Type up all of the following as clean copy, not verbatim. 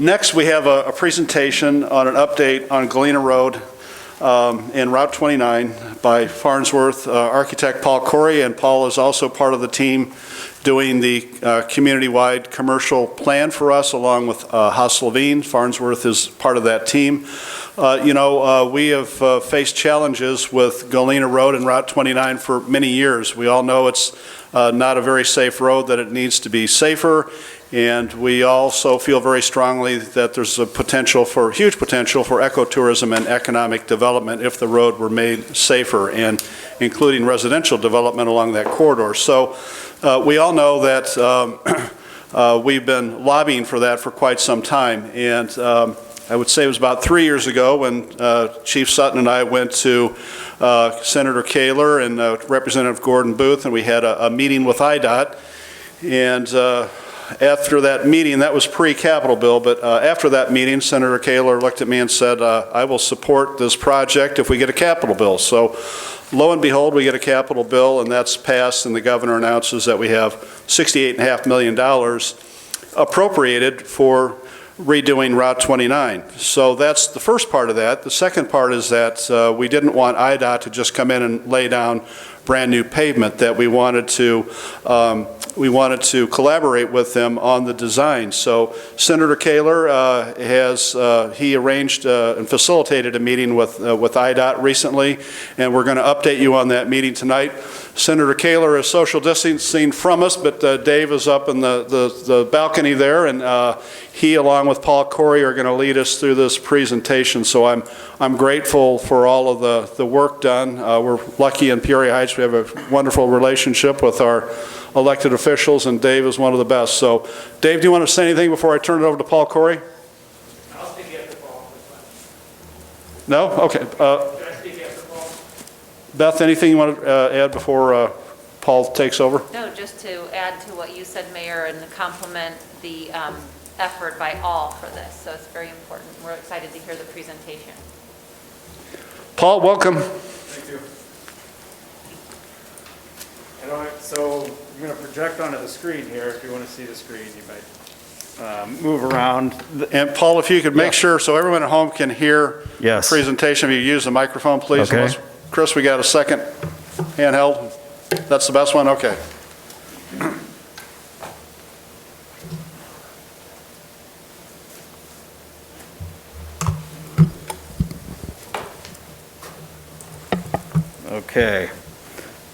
Next, we have a presentation on an update on Galena Road and Route 29 by Farnsworth architect Paul Corey, and Paul is also part of the team doing the community-wide commercial plan for us, along with Haas Levine. Farnsworth is part of that team. We have faced challenges with Galena Road and Route 29 for many years. We all know it's not a very safe road, that it needs to be safer. And we also feel very strongly that there's a huge potential for ecotourism and economic development if the road were made safer, and including residential development along that corridor. So we all know that we've been lobbying for that for quite some time. And I would say it was about 3 years ago when Chief Sutton and I went to Senator Kaler and Representative Gordon Booth, and we had a meeting with IDOT. And after that meeting, that was pre-Capitol bill, but after that meeting, Senator Kaler looked at me and said, I will support this project if we get a Capitol bill. So lo and behold, we get a Capitol bill, and that's passed, and the governor announces that we have $68.5 million appropriated for redoing Route 29. So that's the first part of that. The second part is that we didn't want IDOT to just come in and lay down brand new pavement, that we wanted to collaborate with them on the design. So Senator Kaler he arranged and facilitated a meeting with IDOT recently, and we're going to update you on that meeting tonight. Senator Kaler is social distancing from us, but Dave is up in the balcony there, and he, along with Paul Corey, are going to lead us through this presentation. So I'm grateful for all of the work done. We're lucky in Peoria Heights. We have a wonderful relationship with our elected officials, and Dave is one of the best. So, Dave, do you want to say anything before I turn it over to Paul Corey? I'll speak after Paul. No? Okay. Should I speak after Paul? Beth, anything you want to add before Paul takes over? No, just to add to what you said, Mayor, and compliment the effort by all for this. So it's very important. We're excited to hear the presentation. Paul, welcome. Thank you. So I'm going to project onto the screen here. If you want to see the screen, you might move around. And Paul, if you could make sure so everyone at home can hear the presentation, if you use the microphone, please. Okay. Chris, we got a second handheld. That's the best one? Okay. Okay.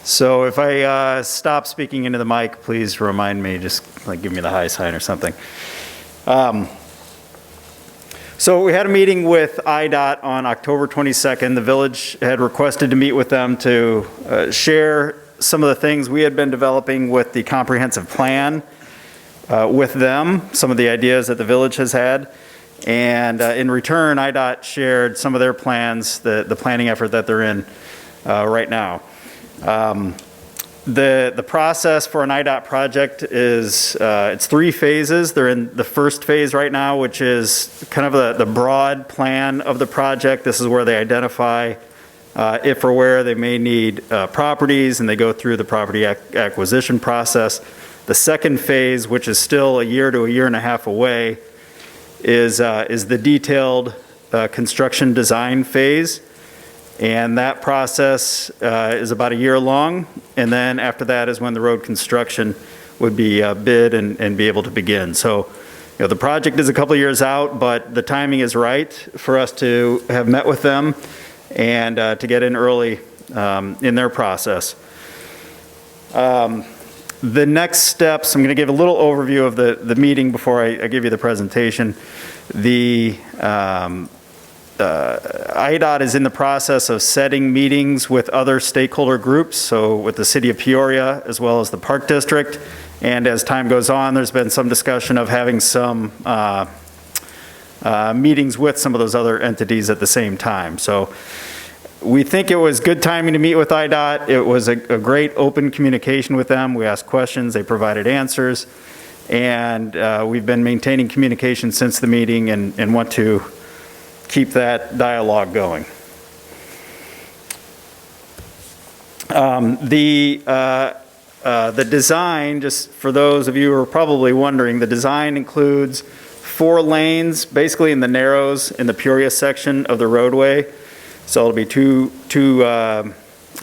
So if I stop speaking into the mic, please remind me, just like give me the high sign or something. So we had a meeting with IDOT on October 22nd. The village had requested to meet with them to share some of the things we had been developing with the comprehensive plan with them, some of the ideas that the village has had. And in return, IDOT shared some of their plans, the planning effort that they're in right now. The process for an IDOT project is it's 3 phases. They're in the first phase right now, which is kind of the broad plan of the project. This is where they identify if or where they may need properties, and they go through the property acquisition process. The second phase, which is still a year to a year and a half away, is the detailed construction design phase. And that process is about a year long, and then after that is when the road construction would be bid and be able to begin. So, the project is a couple of years out, but the timing is right for us to have met with them and to get in early in their process. The next steps, I'm going to give a little overview of the meeting before I give you the presentation. The IDOT is in the process of setting meetings with other stakeholder groups, so with the City of Peoria as well as the Park District. And as time goes on, there's been some discussion of having some meetings with some of those other entities at the same time. So we think it was good timing to meet with IDOT. It was a great open communication with them. We asked questions, they provided answers, and we've been maintaining communication since the meeting and want to keep that dialogue going. The design, just for those of you who are probably wondering, the design includes 4 lanes, basically in the narrows in the Peoria section of the roadway. So it'll be two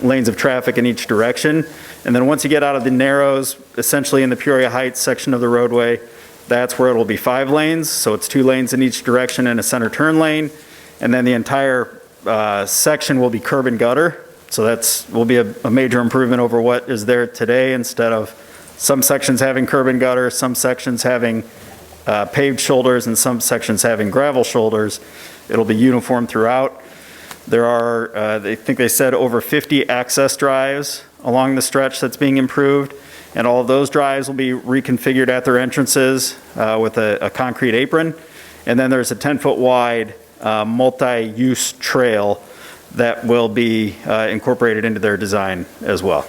lanes of traffic in each direction. And then once you get out of the narrows, essentially in the Peoria Heights section of the roadway, that's where it'll be 5 lanes. So it's 2 lanes in each direction and a center turn lane. And then the entire section will be curb and gutter. So will be a major improvement over what is there today, instead of some sections having curb and gutter, some sections having paved shoulders, and some sections having gravel shoulders. It'll be uniform throughout. There are, I think they said, over 50 access drives along the stretch that's being improved, and all of those drives will be reconfigured at their entrances with a concrete apron. And then there's a 10-foot wide multi-use trail that will be incorporated into their design as well.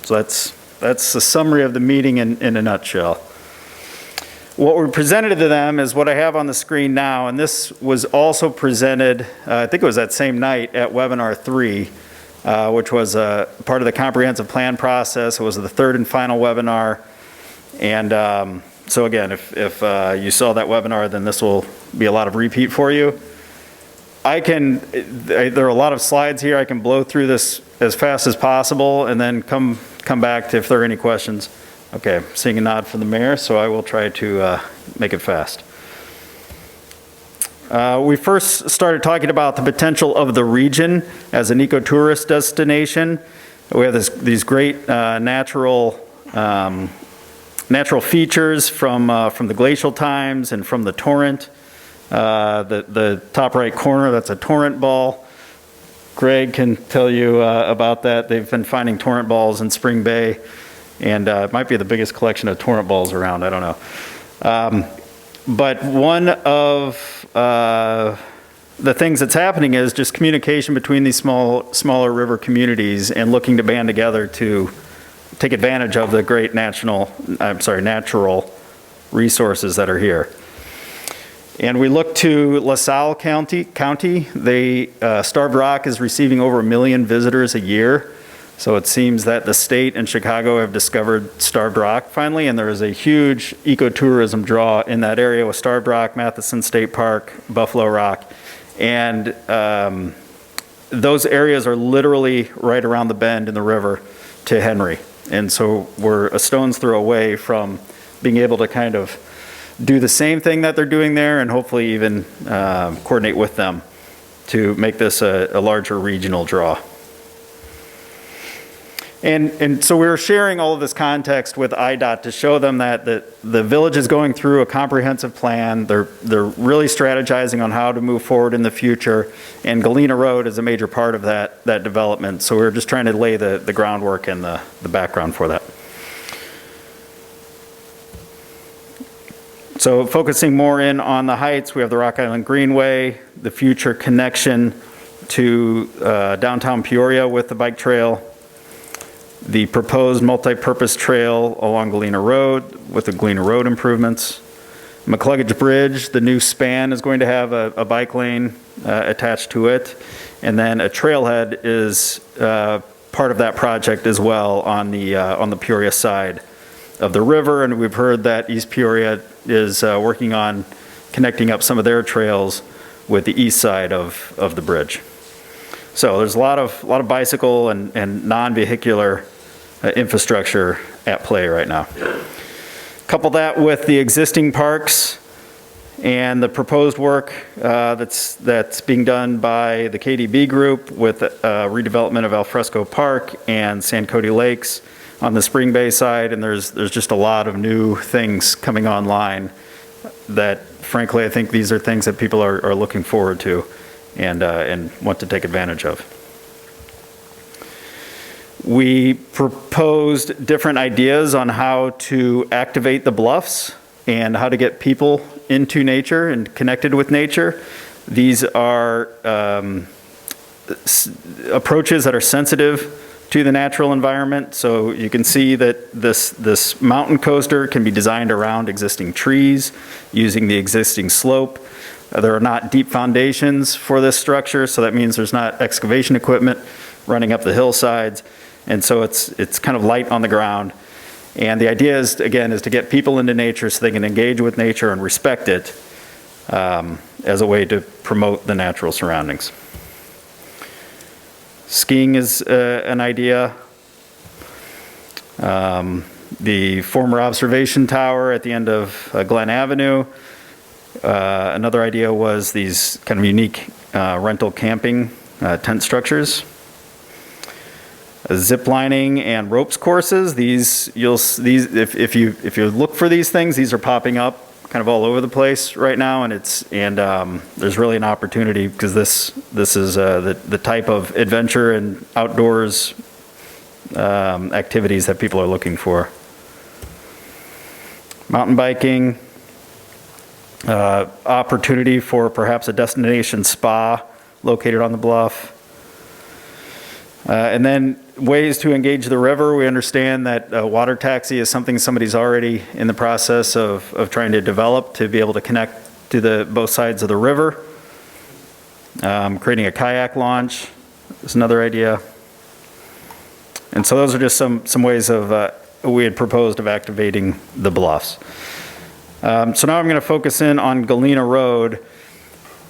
So that's a summary of the meeting in a nutshell. What we presented to them is what I have on the screen now, and this was also presented, I think it was that same night at webinar 3, which was part of the comprehensive plan process. It was the 3rd and final webinar. And so again, if you saw that webinar, then this will be a lot of repeat for you. There are a lot of slides here. I can blow through this as fast as possible and then come back to if there are any questions. Okay, seeing a nod from the mayor, so I will try to make it fast. We first started talking about the potential of the region as an ecotourist destination. We have these great natural features from the glacial times and from the torrent. The top right corner, that's a torrent ball. Greg can tell you about that. They've been finding torrent balls in Spring Bay, and it might be the biggest collection of torrent balls around, I don't know. But one of the things that's happening is just communication between these smaller river communities and looking to band together to take advantage of the great natural resources that are here. And we look to LaSalle County. Starved Rock is receiving over 1 million visitors a year. So it seems that the state and Chicago have discovered Starved Rock finally, and there is a huge ecotourism draw in that area with Starved Rock, Matheson State Park, Buffalo Rock. And those areas are literally right around the bend in the river to Henry. And so we're a stone's throw away from being able to kind of do the same thing that they're doing there, and hopefully even coordinate with them to make this a larger regional draw. And so we're sharing all of this context with IDOT to show them that the village is going through a comprehensive plan. They're really strategizing on how to move forward in the future, and Galena Road is a major part of that development. So we're just trying to lay the groundwork and the background for that. So focusing more in on the heights, we have the Rock Island Greenway, the future connection to downtown Peoria with the bike trail, the proposed multi-purpose trail along Galena Road with the Galena Road improvements. McCluggage Bridge, the new span is going to have a bike lane attached to it. And then a trailhead is part of that project as well on the Peoria side of the river. And we've heard that East Peoria is working on connecting up some of their trails with the east side of the bridge. So there's a lot of bicycle and non-vehicular infrastructure at play right now. Couple that with the existing parks and the proposed work that's being done by the KDB group with redevelopment of Al Fresco Park and Sandcody Lakes on the Spring Bay side, and there's just a lot of new things coming online that frankly I think these are things that people are looking forward to and want to take advantage of. We proposed different ideas on how to activate the bluffs and how to get people into nature and connected with nature. These are approaches that are sensitive to the natural environment. So you can see that this mountain coaster can be designed around existing trees using the existing slope. There are not deep foundations for this structure, so that means there's not excavation equipment running up the hillsides. And so it's kind of light on the ground. And the idea is, again, is to get people into nature so they can engage with nature and respect it as a way to promote the natural surroundings. Skiing is an idea. The former observation tower at the end of Glen Avenue. Another idea was these kind of unique rental camping tent structures. Zip lining and ropes courses. If you look for these things, these are popping up kind of all over the place right now, and there's really an opportunity because this is the type of adventure and outdoors activities that people are looking for. Mountain biking, opportunity for perhaps a destination spa located on the bluff. And then ways to engage the river. We understand that water taxi is something somebody's already in the process of trying to develop to be able to connect to both sides of the river. Creating a kayak launch is another idea. And so those are just some ways we had proposed of activating the bluffs. So now I'm going to focus in on Galena Road.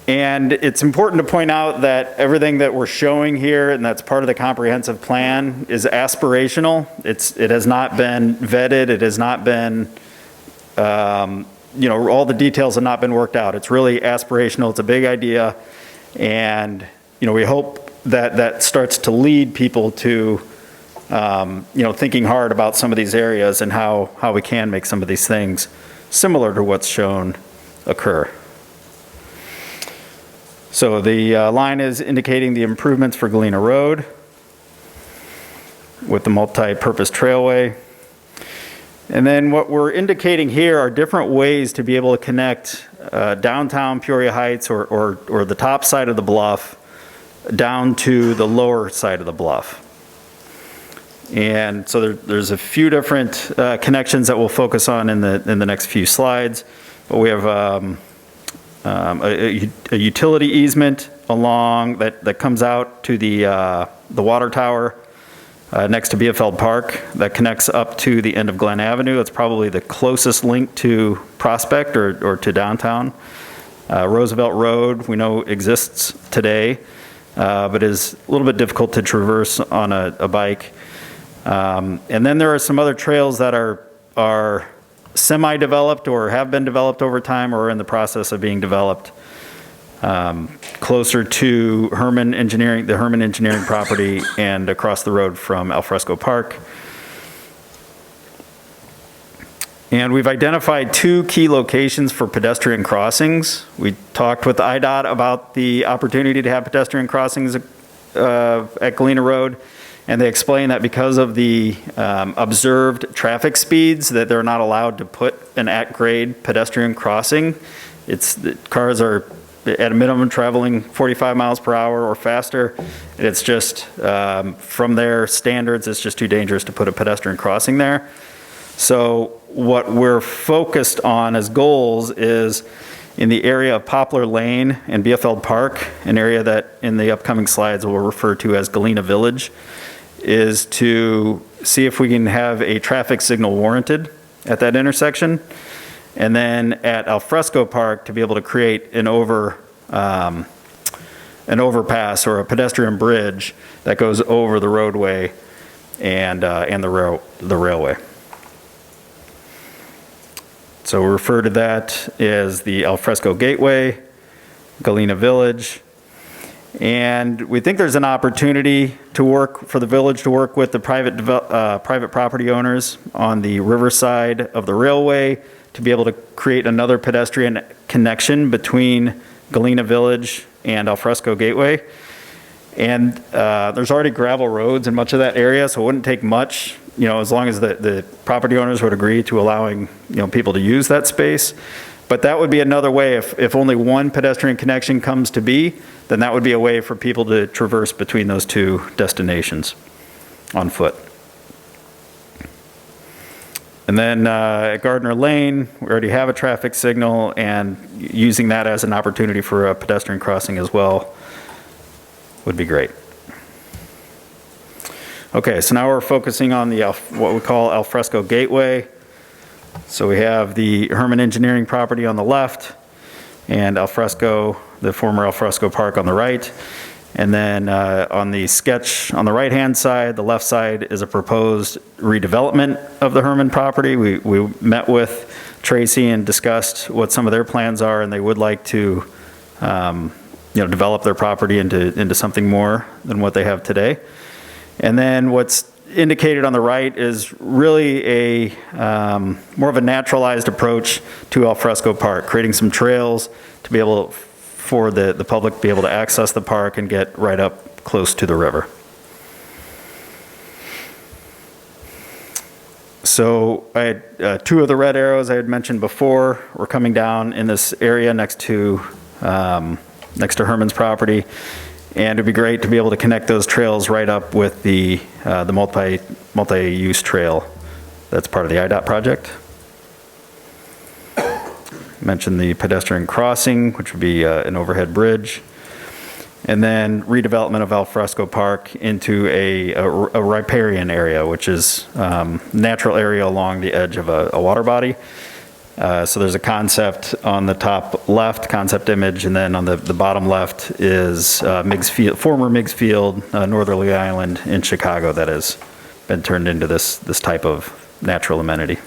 And it's important to point out that everything that we're showing here, and that's part of the comprehensive plan, is aspirational. It has not been vetted. It has not been, all the details have not been worked out. It's really aspirational. It's a big idea. And, we hope that that starts to lead people to, thinking hard about some of these areas and how we can make some of these things similar to what's shown occur. So the line is indicating the improvements for Galena Road with the multi-purpose trailway. And then what we're indicating here are different ways to be able to connect downtown Peoria Heights or the top side of the bluff down to the lower side of the bluff. And so there's a few different connections that we'll focus on in the next few slides. But we have a utility easement along that comes out to the water tower next to Bielefeld Park that connects up to the end of Glen Avenue. It's probably the closest link to Prospect or to downtown. Roosevelt Road we know exists today, but is a little bit difficult to traverse on a bike. And then there are some other trails that are semi-developed or have been developed over time or are in the process of being developed closer to the Herman Engineering property and across the road from Fresco Park. And we've identified 2 key locations for pedestrian crossings. We talked with IDOT about the opportunity to have pedestrian crossings at Galena Road. And they explain that because of the observed traffic speeds, that they're not allowed to put an at-grade pedestrian crossing. The cars are at a minimum traveling 45 miles per hour or faster. It's just, from their standards, it's just too dangerous to put a pedestrian crossing there. So what we're focused on as goals is in the area of Poplar Lane and Bielefeld Park, an area that in the upcoming slides we'll refer to as Galena Village, is to see if we can have a traffic signal warranted at that intersection. And then at Fresco Park to be able to create an overpass or a pedestrian bridge that goes over the roadway and the railway. So we refer to that as the Fresco Gateway, Galena Village. And we think there's an opportunity for the village to work with the private property owners on the riverside of the railway to be able to create another pedestrian connection between Galena Village and Fresco Gateway. And there's already gravel roads in much of that area, so it wouldn't take much, as long as the property owners would agree to allowing, people to use that space. But that would be another way, if only one pedestrian connection comes to be, then that would be a way for people to traverse between those 2 destinations on foot. And then at Gardner Lane, we already have a traffic signal, and using that as an opportunity for a pedestrian crossing as well would be great. Okay, so now we're focusing on the, what we call Fresco Gateway. So we have the Herman Engineering property on the left, and Fresco, the former Fresco Park on the right. And then on the sketch on the right-hand side, the left side is a proposed redevelopment of the Herman property. We met with Tracy and discussed what some of their plans are, and they would like to, develop their property into something more than what they have today. And then what's indicated on the right is really a more of a naturalized approach to Fresco Park, creating some trails to be able for the public to be able to access the park and get right up close to the river. So I had two of the red arrows I had mentioned before were coming down in this area next to Herman's property. And it'd be great to be able to connect those trails right up with the multi-use trail that's part of the IDOT project. Mentioned the pedestrian crossing, which would be an overhead bridge. And then redevelopment of Fresco Park into a riparian area, which is natural area along the edge of a water body. So there's a concept on the top left, concept image, and then on the bottom left is former Meigs Field, Northerly Island in Chicago that has been turned into this type of natural amenity.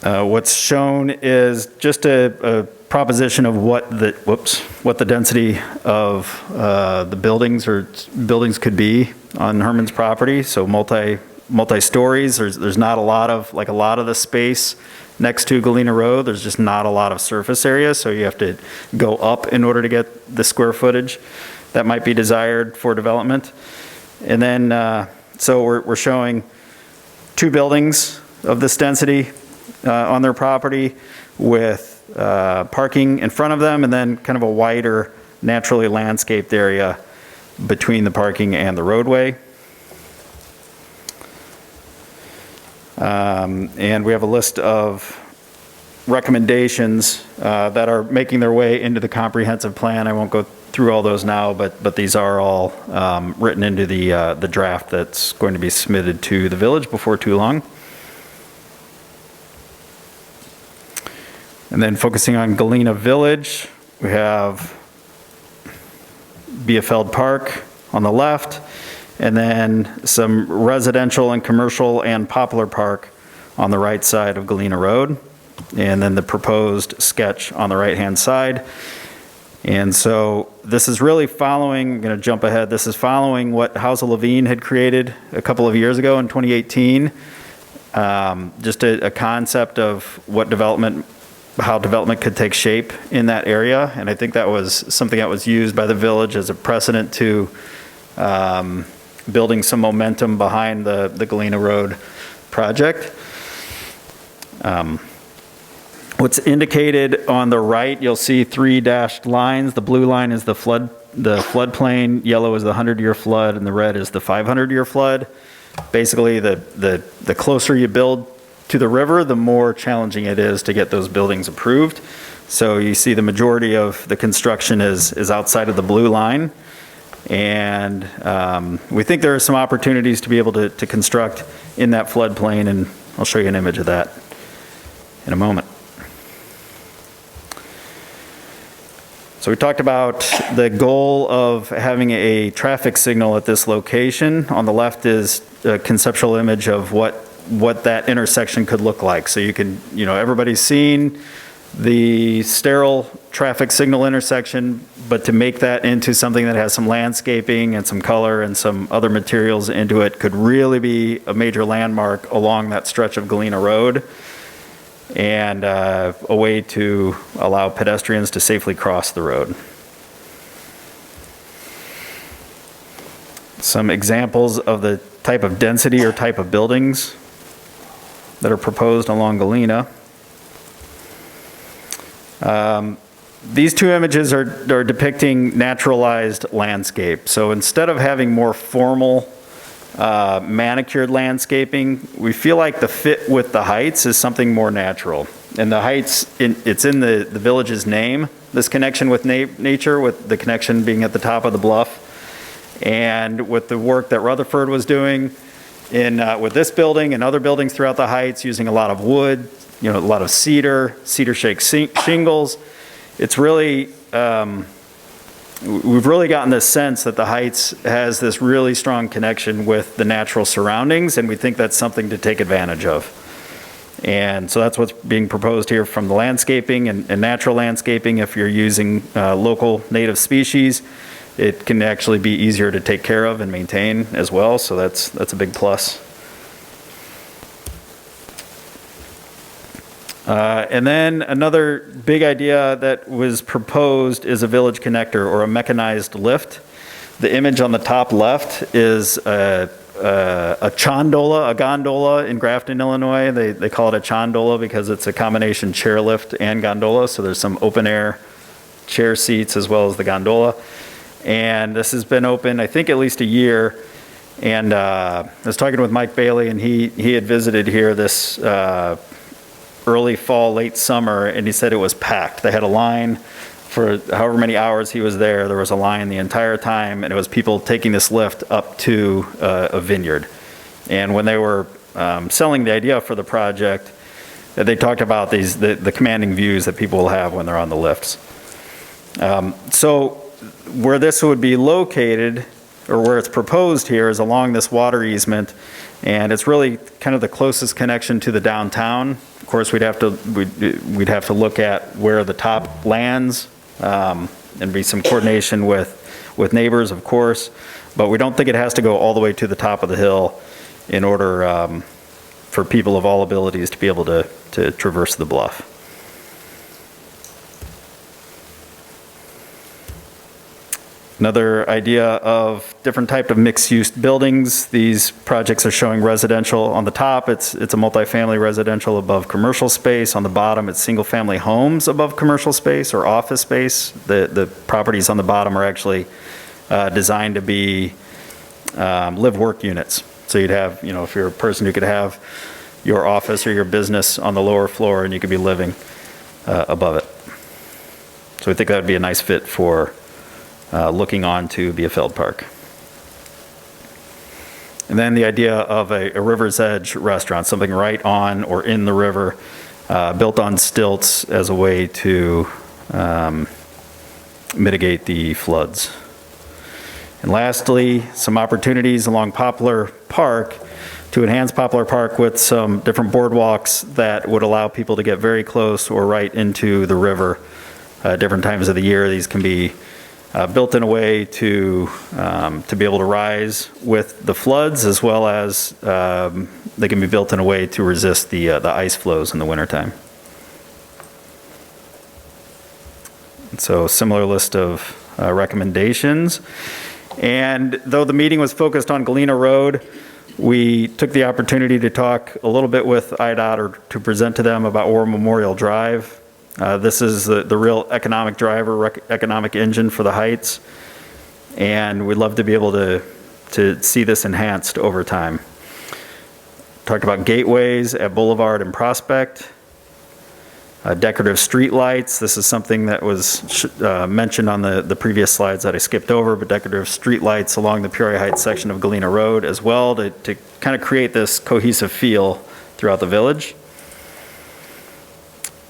What's shown is just a proposition of what the density of the buildings could be on Herman's property. So multi-stories. There's not a lot of the space next to Galena Road. There's just not a lot of surface area, so you have to go up in order to get the square footage that might be desired for development. And then, so we're showing two buildings of this density on their property with parking in front of them, and then kind of a wider, naturally landscaped area between the parking and the roadway. And we have a list of recommendations that are making their way into the comprehensive plan. I won't go through all those now, but these are all written into the draft that's going to be submitted to the village before too long. And then focusing on Galena Village, we have Biefeld Park on the left, and then some residential and commercial and Poplar Park on the right side of Galena Road, and then the proposed sketch on the right-hand side. And so this is really following, I'm going to jump ahead, this is following what House of Levine had created a couple of years ago in 2018. Just a concept of how development could take shape in that area. And I think that was something that was used by the village as a precedent to building some momentum behind the Galena Road project. What's indicated on the right, you'll see 3 dashed lines. The blue line is the floodplain, yellow is the 100-year flood, and the red is the 500-year flood. Basically, the closer you build to the river, the more challenging it is to get those buildings approved. So you see the majority of the construction is outside of the blue line. And we think there are some opportunities to be able to construct in that floodplain, and I'll show you an image of that in a moment. So we talked about the goal of having a traffic signal at this location. On the left is a conceptual image of what that intersection could look like. So you can, everybody's seen the sterile traffic signal intersection, but to make that into something that has some landscaping and some color and some other materials into it could really be a major landmark along that stretch of Galena Road, and a way to allow pedestrians to safely cross the road. Some examples of the type of density or type of buildings that are proposed along Galena. These two images are depicting naturalized landscape. So instead of having more formal manicured landscaping, we feel like the fit with the heights is something more natural. And the heights, it's in the village's name, this connection with nature, with the connection being at the top of the bluff. And with the work that Rutherford was doing with this building and other buildings throughout the heights, using a lot of wood, a lot of cedar shake shingles, it's really, we've really gotten this sense that the Heights has this really strong connection with the natural surroundings, and we think that's something to take advantage of. And so that's what's being proposed here from the landscaping and natural landscaping. If you're using local native species, it can actually be easier to take care of and maintain as well, so that's a big plus. And then another big idea that was proposed is a village connector or a mechanized lift. The image on the top left is a chondola, a gondola in Grafton, Illinois. They call it a chondola because it's a combination chairlift and gondola, so there's some open air chair seats as well as the gondola. And this has been open, I think, at least a year. And I was talking with Mike Bailey, and he had visited here this early fall, late summer, and he said it was packed. They had a line for however many hours he was there. There was a line the entire time, and it was people taking this lift up to a vineyard. And when they were selling the idea for the project, they talked about the commanding views that people will have when they're on the lifts. So where this would be located, or where it's proposed here, is along this water easement, and it's really kind of the closest connection to the downtown. Of course, we'd have to look at where the top lands, and be some coordination with neighbors, of course, but we don't think it has to go all the way to the top of the hill in order for people of all abilities to be able to traverse the bluff. Another idea of different type of mixed-use buildings. These projects are showing residential. On the top, it's a multifamily residential above commercial space. On the bottom, it's single-family homes above commercial space or office space. The properties on the bottom are actually designed to be live-work units. So you'd have, if you're a person who could have your office or your business on the lower floor, and you could be living above it. So we think that would be a nice fit for looking on to Bielefeld Park. And then the idea of a river's edge restaurant, something right on or in the river, built on stilts as a way to mitigate the floods. And lastly, some opportunities along Poplar Park to enhance Poplar Park with some different boardwalks that would allow people to get very close or right into the river different times of the year. These can be built in a way to be able to rise with the floods, as well as they can be built in a way to resist the ice flows in the wintertime. So similar list of recommendations. And though the meeting was focused on Galena Road, we took the opportunity to talk a little bit with IDOT, or to present to them about War Memorial Drive. This is the real economic driver, economic engine for the Heights, and we'd love to be able to see this enhanced over time. Talked about gateways at Boulevard and Prospect, decorative street lights. This is something that was mentioned on the previous slides that I skipped over, but decorative street lights along the Peoria Heights section of Galena Road as well, to kind of create this cohesive feel throughout the village.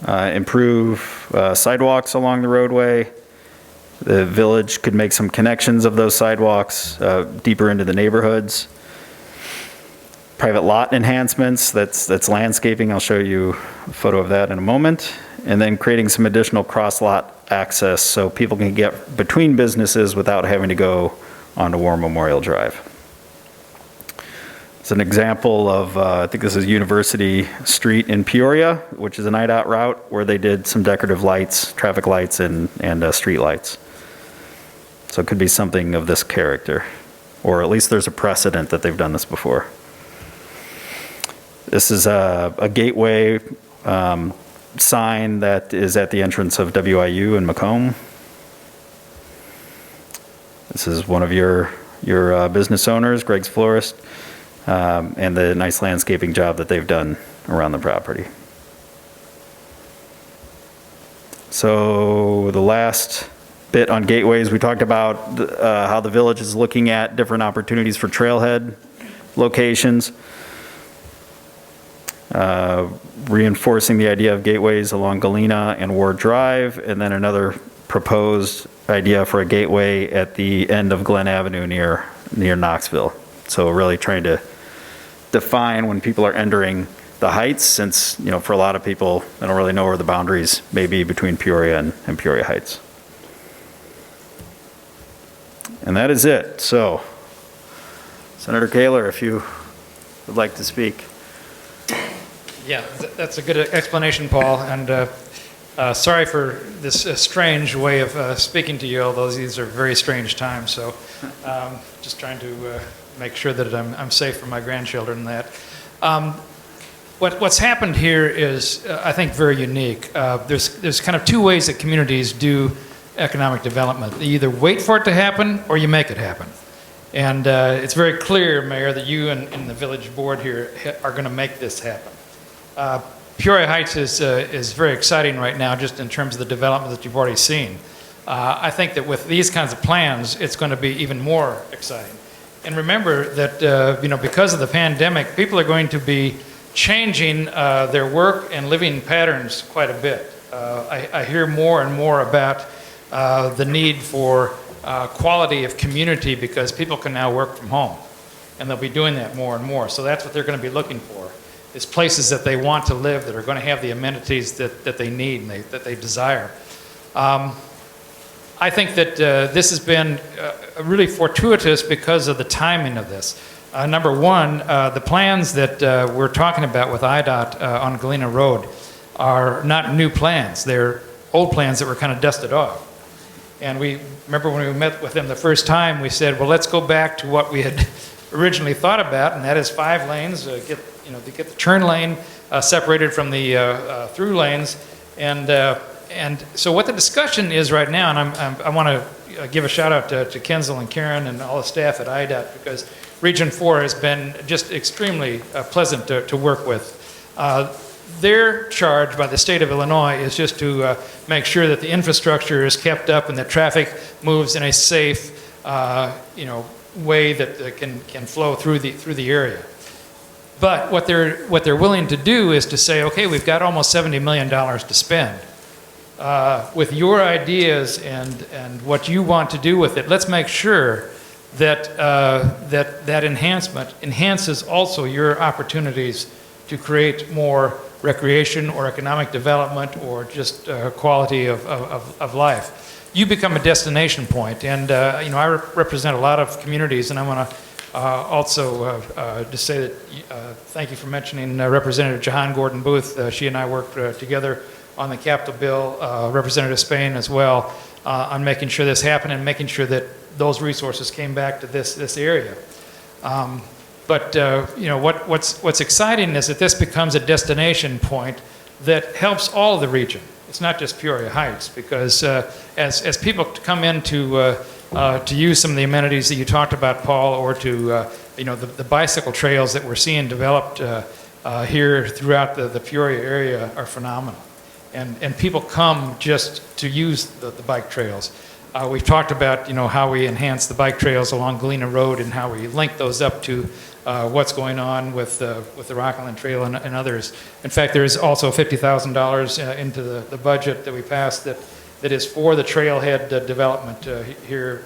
Improve sidewalks along the roadway. The village could make some connections of those sidewalks deeper into the neighborhoods. Private lot enhancements, that's landscaping. I'll show you a photo of that in a moment. And then creating some additional cross-lot access so people can get between businesses without having to go onto War Memorial Drive. It's an example of, I think this is University Street in Peoria, which is an IDOT route where they did some decorative lights, traffic lights, and street lights. So it could be something of this character, or at least there's a precedent that they've done this before. This is a gateway sign that is at the entrance of WIU in Macomb. This is one of your business owners, Greg's Florist. And the nice landscaping job that they've done around the property. So the last bit on gateways, we talked about how the village is looking at different opportunities for trailhead locations. Reinforcing the idea of gateways along Galena and Ward Drive, and then another proposed idea for a gateway at the end of Glen Avenue near Knoxville. So really trying to define when people are entering the heights, since, you know, for a lot of people, they don't really know where the boundaries may be between Peoria and Peoria Heights. And that is it. So, Senator Kaler, if you would like to speak. Yeah, that's a good explanation, Paul, and sorry for this strange way of speaking to you, although these are very strange times, so just trying to make sure that I'm safe for my grandchildren and that. What's happened here is, I think, very unique. There's kind of two ways that communities do economic development. They either wait for it to happen or you make it happen. And it's very clear, Mayor, that you and the village board here are going to make this happen. Peoria Heights is very exciting right now, just in terms of the development that you've already seen. I think that with these kinds of plans, it's going to be even more exciting. And remember that, you know, because of the pandemic, people are going to be changing their work and living patterns quite a bit. I hear more and more about the need for quality of community, because people can now work from home, and they'll be doing that more and more. So that's what they're going to be looking for, is places that they want to live, that are going to have the amenities that they need and that they desire. I think that this has been really fortuitous because of the timing of this. Number one, the plans that we're talking about with IDOT on Galena Road are not new plans. They're old plans that were kind of dusted off. And we remember when we met with them the first time, we said, well, let's go back to what we had originally thought about, and that is 5 lanes, get the turn lane separated from the through lanes. And so what the discussion is right now, and I want to give a shout out to Kenzel and Karen and all the staff at IDOT, because Region 4 has been just extremely pleasant to work with. Their charge by the state of Illinois is just to make sure that the infrastructure is kept up and that traffic moves in a safe, way that can flow through the area. But what they're willing to do is to say, okay, we've got almost $70 million to spend. With your ideas and what you want to do with it, let's make sure that that enhancement enhances also your opportunities to create more recreation or economic development or just quality of life. You become a destination point, and I represent a lot of communities, and I want to also just say that thank you for mentioning Representative Jahan Gordon Booth. She and I worked together on the Capitol bill, Representative Spain as well, on making sure this happened and making sure that those resources came back to this area. What's exciting is that this becomes a destination point that helps all of the region. It's not just Peoria Heights, because as people come in to use some of the amenities that you talked about, Paul, or to the bicycle trails that we're seeing developed here throughout the Peoria area are phenomenal. And people come just to use the bike trails. We've talked about how we enhance the bike trails along Galena Road and how we link those up to what's going on with the Rockland Trail and others. In fact, there is also $50,000 into the budget that we passed that is for the trailhead development here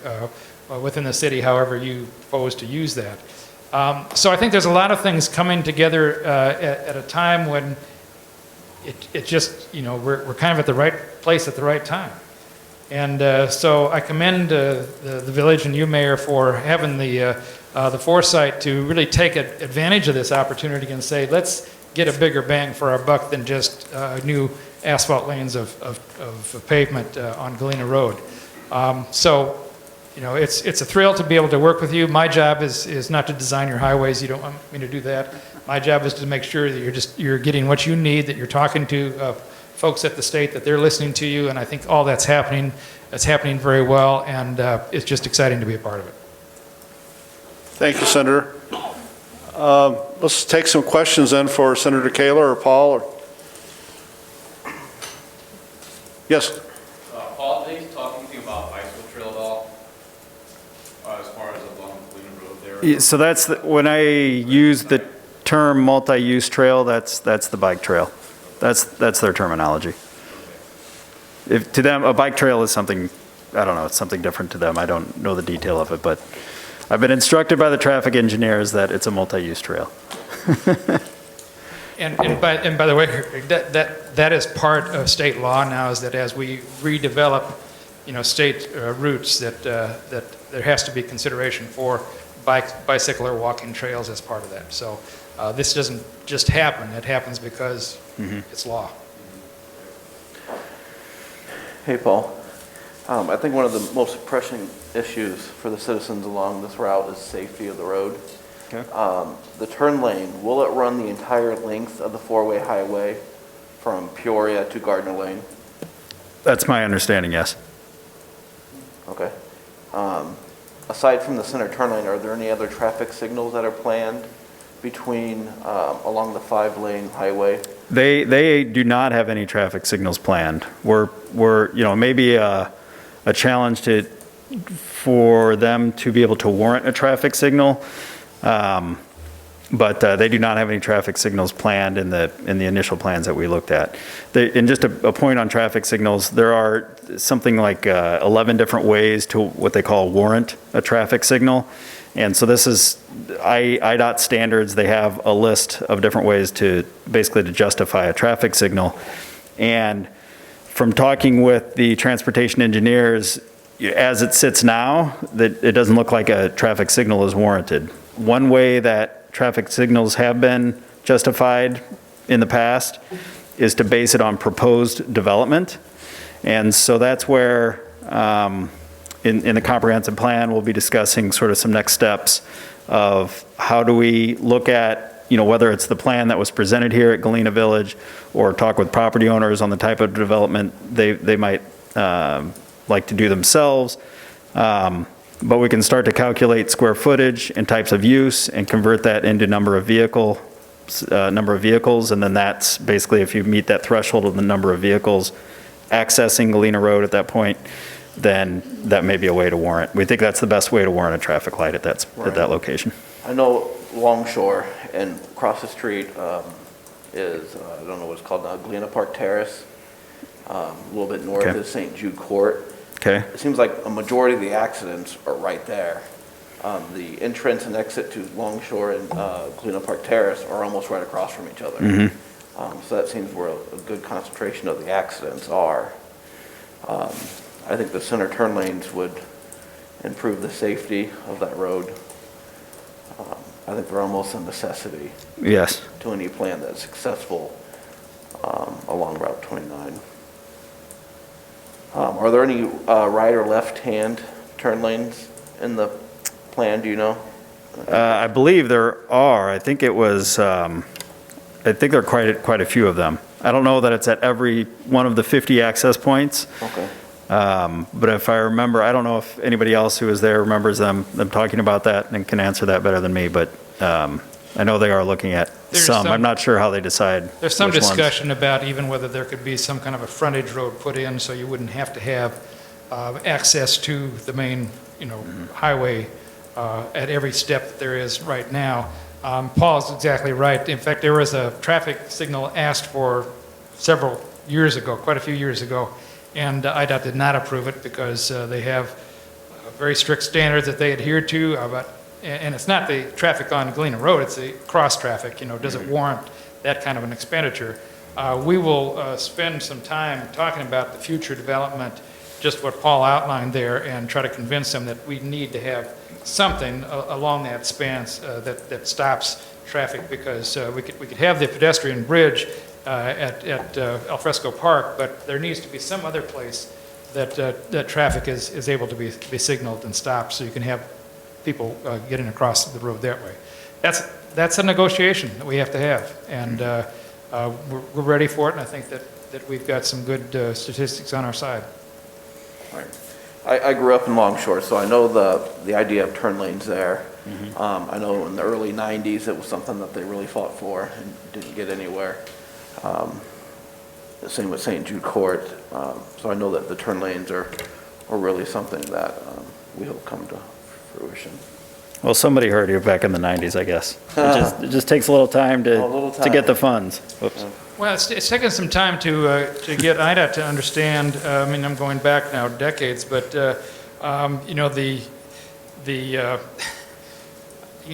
within the city, however you propose to use that. So I think there's a lot of things coming together at a time when it just, we're kind of at the right place at the right time. And so I commend the village and you, Mayor, for having the foresight to really take advantage of this opportunity and say, let's get a bigger bang for our buck than just new asphalt lanes of pavement on Galena Road. It's a thrill to be able to work with you. My job is not to design your highways. You don't want me to do that. My job is to make sure that you're getting what you need, that you're talking to folks at the state, that they're listening to you, and I think all that's happening. It's happening very well, and it's just exciting to be a part of it. Thank you, Senator. Let's take some questions then for Senator Kaler or Paul. Yes, Paul, did they talk anything about bicycle trail at all? As far as along Galena Road there? So that's, when I use the term multi-use trail, that's the bike trail. That's their terminology. If, to them, a bike trail is something, I don't know, it's something different to them. I don't know the detail of it, but I've been instructed by the traffic engineers that it's a multi-use trail. And by the way, that is part of state law now, is that as we redevelop, state routes, that there has to be consideration for bicycle or walking trails as part of that. So this doesn't just happen, it happens because it's law. Hey, Paul. I think one of the most pressing issues for the citizens along this route is safety of the road. Okay. The turn lane, will it run the entire length of the four-way highway from Peoria to Gardner Lane? That's my understanding, yes. Okay. Aside from the center turn lane, are there any other traffic signals that are planned between, along the 5-lane highway? They do not have any traffic signals planned. We're maybe a challenge for them to be able to warrant a traffic signal, but they do not have any traffic signals planned in the initial plans that we looked at. And just a point on traffic signals, there are something like 11 different ways to what they call warrant a traffic signal. And so this is IDOT standards. They have a list of different ways to basically to justify a traffic signal. And from talking with the transportation engineers, as it sits now, that it doesn't look like a traffic signal is warranted. One way that traffic signals have been justified in the past is to base it on proposed development. And so that's where in the comprehensive plan, we'll be discussing sort of some next steps of how do we look at, whether it's the plan that was presented here at Galena Village, or talk with property owners on the type of development they might like to do themselves. But we can start to calculate square footage and types of use and convert that into number of vehicles, and then that's basically, if you meet that threshold of the number of vehicles accessing Galena Road at that point, then that may be a way to warrant. We think that's the best way to warrant a traffic light at that location. I know Longshore and across the street is, I don't know what it's called now, Galena Park Terrace. A little bit north Okay. is St. Jude Court. Okay. It seems like a majority of the accidents are right there. The entrance and exit to Longshore and Galena Park Terrace are almost right across from each other. So that seems where a good concentration of the accidents are. I think the center turn lanes would improve the safety of that road. I think they're almost a necessity Yes. to any plan that's successful along Route 29. Are there any right or left-hand turn lanes in the plan, do you know? I believe there are. I think it was, I think there are quite a few of them. I don't know that it's at every one of the 50 access points. Okay. But if I remember, I don't know if anybody else who was there remembers them talking about that and can answer that better than me, but I know they are looking at There's some. some- I'm not sure how they decide. There's some which ones. discussion about even whether there could be some kind of a frontage road put in, so you wouldn't have to have access to the main, highway at every step that there is right now. Paul's exactly right. In fact, there was a traffic signal asked for several years ago, quite a few years ago, and IDOT did not approve it because they have very strict standards that they adhere to, and it's not the traffic on Galena Road, it's the cross traffic, does it warrant that kind of an expenditure? We will spend some time talking about the future development, just what Paul outlined there, and try to convince them that we need to have something along that span that stops traffic, because we could have the pedestrian bridge at El Fresco Park, but there needs to be some other place that traffic is able to be signaled and stopped, so you can have people getting across the road that way. That's a negotiation that we have to have, and we're ready for it, and I think that we've got some good statistics on our side. Right. I grew up in Longshore, so I know the idea of turn lanes there. I know in the early 90s it was something that they really fought for and didn't get anywhere. The same with St. Jude Court. So I know that the turn lanes are really something that we hope come to fruition. Well, somebody heard you back in the 90s, I guess. It just takes a little time A little to get time. the funds. Whoops. Well, it's taken some time to get IDOT to understand, I mean, I'm going back now decades, but, you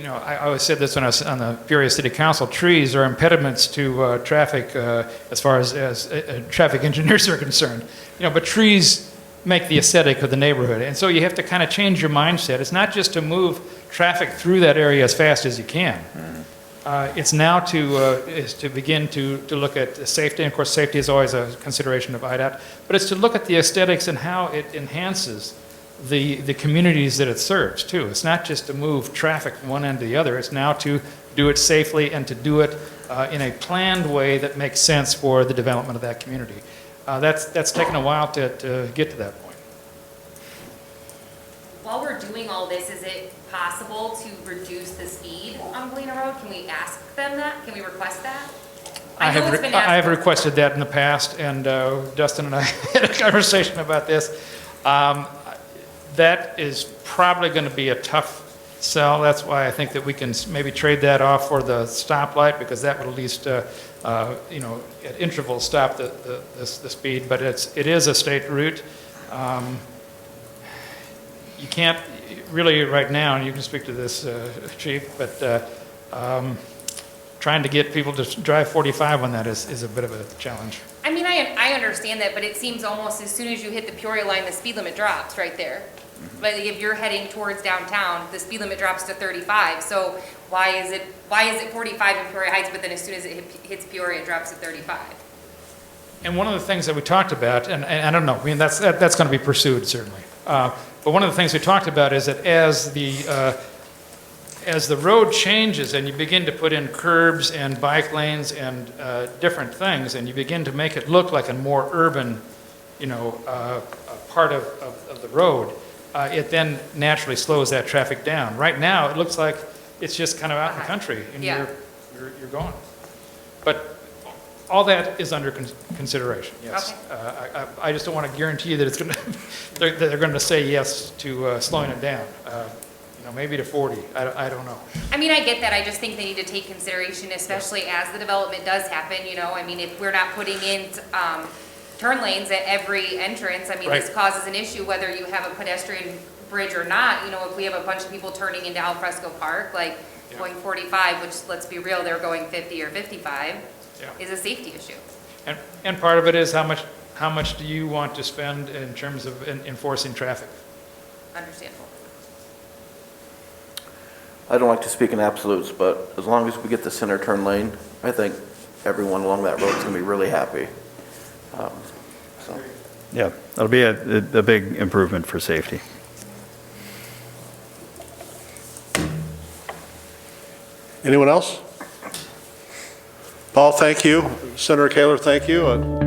know, I always said this when I was on the Peoria City Council, trees are impediments to traffic as far as traffic engineers are concerned. You know, but trees make the aesthetic of the neighborhood, and so you have to kind of change your mindset. It's not just to move traffic through that area as fast as you can. It's now to begin to look at safety, and of course safety is always a consideration of IDOT, but it's to look at the aesthetics and how it enhances the communities that it serves too. It's not just to move traffic from one end to the other, it's now to do it safely and to do it in a planned way that makes sense for the development of that community. That's taken a while to get to that point. While we're doing all this, is it possible to reduce the speed on Galena Road? Can we ask them that? Can we request that? I know it's been have asked. requested that in the past, and Dustin and I had a conversation about this. That is probably going to be a tough sell. That's why I think that we can maybe trade that off for the stoplight, because that would at least, you know, at intervals stop the speed. But it is a state route. You can't really right now, and you can speak to this, Chief, but trying to get people to drive 45 on that is a bit of a challenge. I mean, I understand that, but it seems almost as soon as you hit the Peoria line, the speed limit drops right there. But if you're heading towards downtown, the speed limit drops to 35. So why is it 45 in Peoria Heights, but then as soon as it hits Peoria, it drops to 35? And one of the things that we talked about, and I don't know, I mean, that's going to be pursued certainly. But one of the things we talked about is that as the road changes and you begin to put in curbs and bike lanes and different things, and you begin to make it look like a more urban, you know, part of the road, it then naturally slows that traffic down. Right now, it looks like it's just kind of out in the country, and Yeah. you're going. But all that is under consideration, yes. Okay. I just don't want to guarantee you that it's going to, they're going to say yes to slowing it down. You know, maybe to 40, I don't know. I mean, I get that. I just think they need to take consideration, especially as the development does happen, you know. I mean, if we're not putting in turn lanes at every entrance, I mean, this Right. causes an issue whether you have a pedestrian bridge or not. You know, if we have a bunch of people turning into Al Fresco Park, like Yeah. going 45, which, let's be real, they're going 50 or 55, Yeah. is a safety issue. And part of it is how much do you want to spend in terms of enforcing traffic? Understandable. I don't like to speak in absolutes, but as long as we get the center turn lane, I think everyone along that road is going to be really happy. So. Yeah, that'll be a big improvement for safety. Anyone else? Paul, thank you. Senator Kaler, thank you.